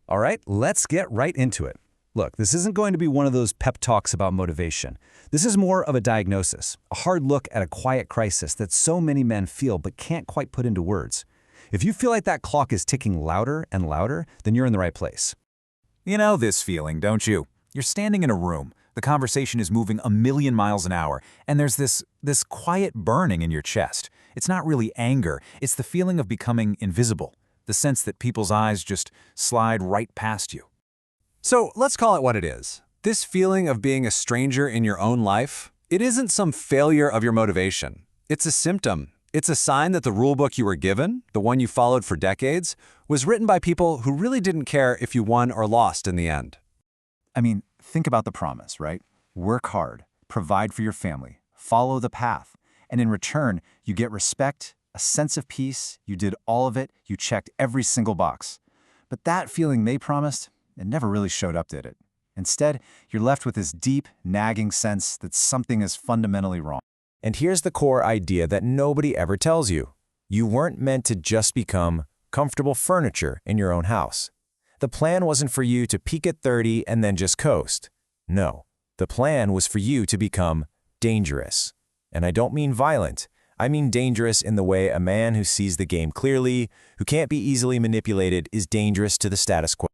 All right, let's get right into it. Look, this isn't going to be one of those pep talks about motivation. This is more of a diagnosis, a hard look at a quiet crisis that so many men feel but can't quite put into words. If you feel like that clock is ticking louder and louder, then you're in the right place. You know this feeling, don't you? You're standing in a room, the conversation is moving a million miles an hour, and there's this quiet burning in your chest. It's not really anger, it's the feeling of becoming invisible, the sense that people's eyes just slide right past you. So let's call it what it is. This feeling of being a stranger in your own life, it isn't some failure of your motivation. It's a symptom. It's a sign that the rulebook you were given, the one you followed for decades, was written by people who really didn't care if you won or lost in the end. I mean, think about the promise, right? Work hard, provide for your family, follow the path, and in return, you get respect, a sense of peace, you did all of it, you checked every single box. But that feeling they promised, it never really showed up, did it? Instead, you're left with this deep, nagging sense that something is fundamentally wrong. And here's the core idea that nobody ever tells you. You weren't meant to just become comfortable furniture in your own house. The plan wasn't for you to peak at 30 and then just coast. No, the plan was for you to become dangerous. And I don't mean violent. I mean dangerous in the way a man who sees the game clearly, who can't be easily manipulated, is dangerous to the status quo.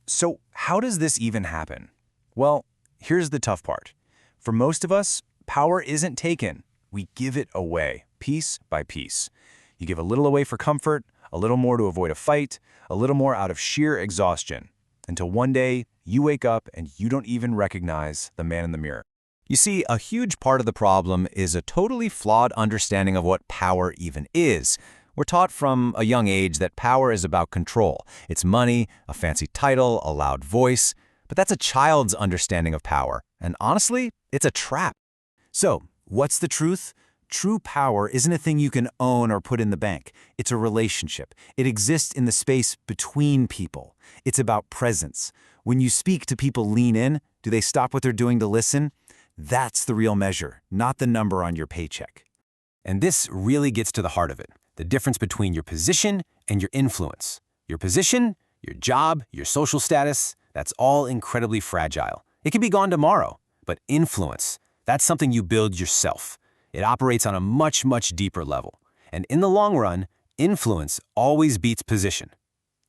So how does this even happen? Well, here's the tough part. For most of us, power isn't taken. We give it away, piece by piece. You give a little away for comfort, a little more to avoid a fight, a little more out of sheer exhaustion, until one day you wake up and you don't even recognize the man in the mirror. You see, a huge part of the problem is a totally flawed understanding of what power even is. We're taught from a young age that power is about control. It's money, a fancy title, a loud voice. But that's a child's understanding of power. And honestly, it's a trap. So, what's the truth? True power isn't a thing you can own or put in the bank. It's a relationship. It exists in the space between people. It's about presence. When you speak, do people lean in? Do they stop what they're doing to listen? That's the real measure, not the number on your paycheck. And this really gets to the heart of it, the difference between your position and your influence. Your position, your job, your social status, that's all incredibly fragile. It can be gone tomorrow. But influence, that's something you build yourself. It operates on a much, much deeper level. And in the long run, influence always beats position.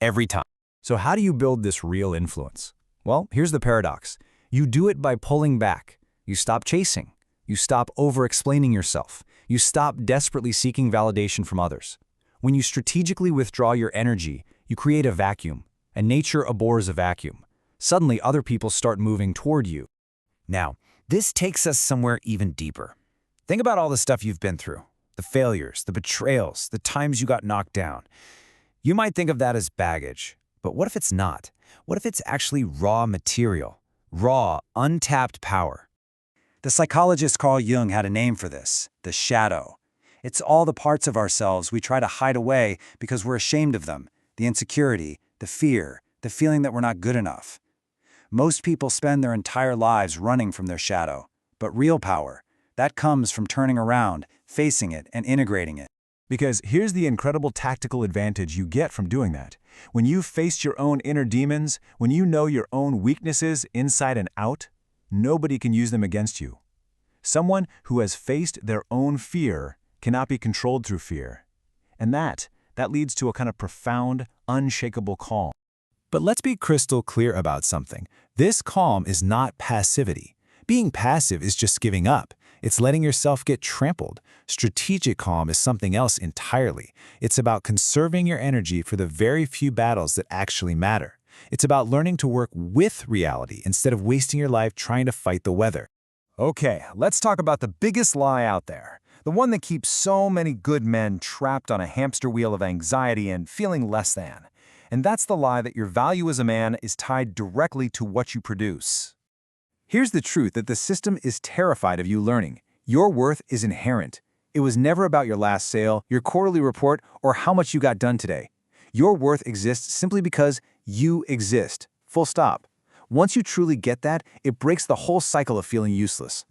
Every time. So how do you build this real influence? Well, here's the paradox. You do it by pulling back. You stop chasing. You stop over-explaining yourself. You stop desperately seeking validation from others. When you strategically withdraw your energy, you create a vacuum, and nature abhors a vacuum. Suddenly, other people start moving toward you. Now, this takes us somewhere even deeper. Think about all the stuff you've been through, the failures, the betrayals, the times you got knocked down. You might think of that as baggage, but what if it's not? What if it's actually raw material, raw, untapped power? The psychologist Carl Jung had a name for this, the shadow. It's all the parts of ourselves we try to hide away because we're ashamed of them, the insecurity, the fear, the feeling that we're not good enough. Most people spend their entire lives running from their shadow, but real power, that comes from turning around, facing it, and integrating it. Because here's the incredible tactical advantage you get from doing that. When you've faced your own inner demons, when you know your own weaknesses inside and out, nobody can use them against you. Someone who has faced their own fear cannot be controlled through fear. And that leads to a kind of profound, unshakable calm. But let's be crystal clear about something. This calm is not passivity. Being passive is just giving up. It's letting yourself get trampled. Strategic calm is something else entirely. It's about conserving your energy for the very few battles that actually matter. It's about learning to work with reality instead of wasting your life trying to fight the weather. Okay, let's talk about the biggest lie out there. The one that keeps so many good men trapped on a hamster wheel of anxiety and feeling less than. And that's the lie that your value as a man is tied directly to what you produce. Here's the truth that the system is terrified of you learning. Your worth is inherent. It was never about your last sale, your quarterly report, or how much you got done today. Your worth exists simply because you exist. Full stop. Once you truly get that, it breaks the whole cycle of feeling useless.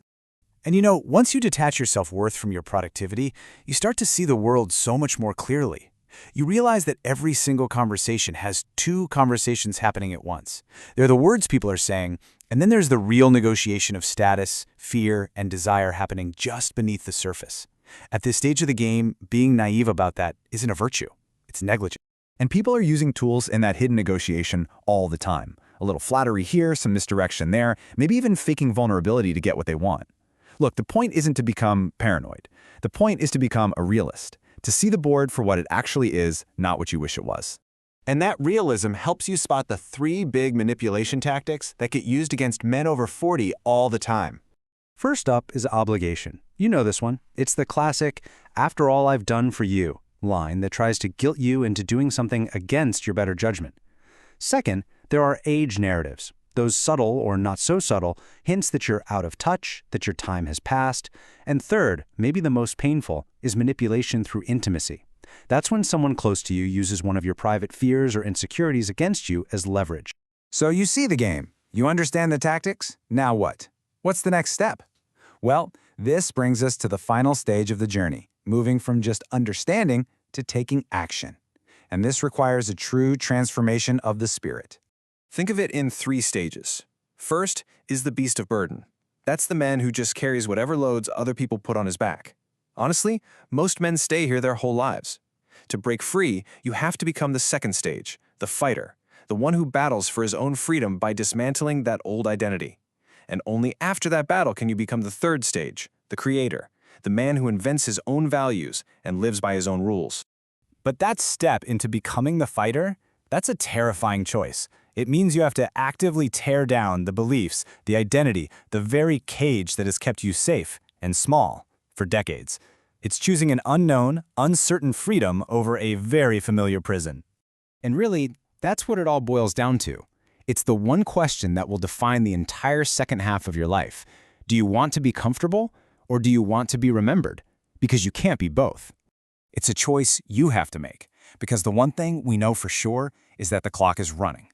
And you know, once you detach your self-worth from your productivity, you start to see the world so much more clearly. You realize that every single conversation has two conversations happening at once. There are the words people are saying, and then there's the real negotiation of status, fear, and desire happening just beneath the surface. At this stage of the game, being naive about that isn't a virtue. It's negligent. And people are using tools in that hidden negotiation all the time. A little flattery here, some misdirection there, maybe even faking vulnerability to get what they want. Look, the point isn't to become paranoid. The point is to become a realist, to see the board for what it actually is, not what you wish it was. And that realism helps you spot the 3 big manipulation tactics that get used against men over 40 all the time. First up is obligation. You know this one. It's the classic, "after all I've done for you" line that tries to guilt you into doing something against your better judgment. Second, there are age narratives. Those subtle or not so subtle hints that you're out of touch, that your time has passed. And third, maybe the most painful, is manipulation through intimacy. That's when someone close to you uses one of your private fears or insecurities against you as leverage. So you see the game. You understand the tactics? Now what? What's the next step? Well, this brings us to the final stage of the journey, moving from just understanding to taking action. And this requires a true transformation of the spirit. Think of it in 3 stages. First is the beast of burden. That's the man who just carries whatever loads other people put on his back. Honestly, most men stay here their whole lives. To break free, you have to become the second stage, the fighter, the one who battles for his own freedom by dismantling that old identity. And only after that battle can you become the third stage, the creator, the man who invents his own values and lives by his own rules. But that step into becoming the fighter, that's a terrifying choice. It means you have to actively tear down the beliefs, the identity, the very cage that has kept you safe and small for decades. It's choosing an unknown, uncertain freedom over a very familiar prison. And really, that's what it all boils down to. It's the one question that will define the entire second half of your life. Do you want to be comfortable, or do you want to be remembered? Because you can't be both. It's a choice you have to make, because the one thing we know for sure is that the clock is running.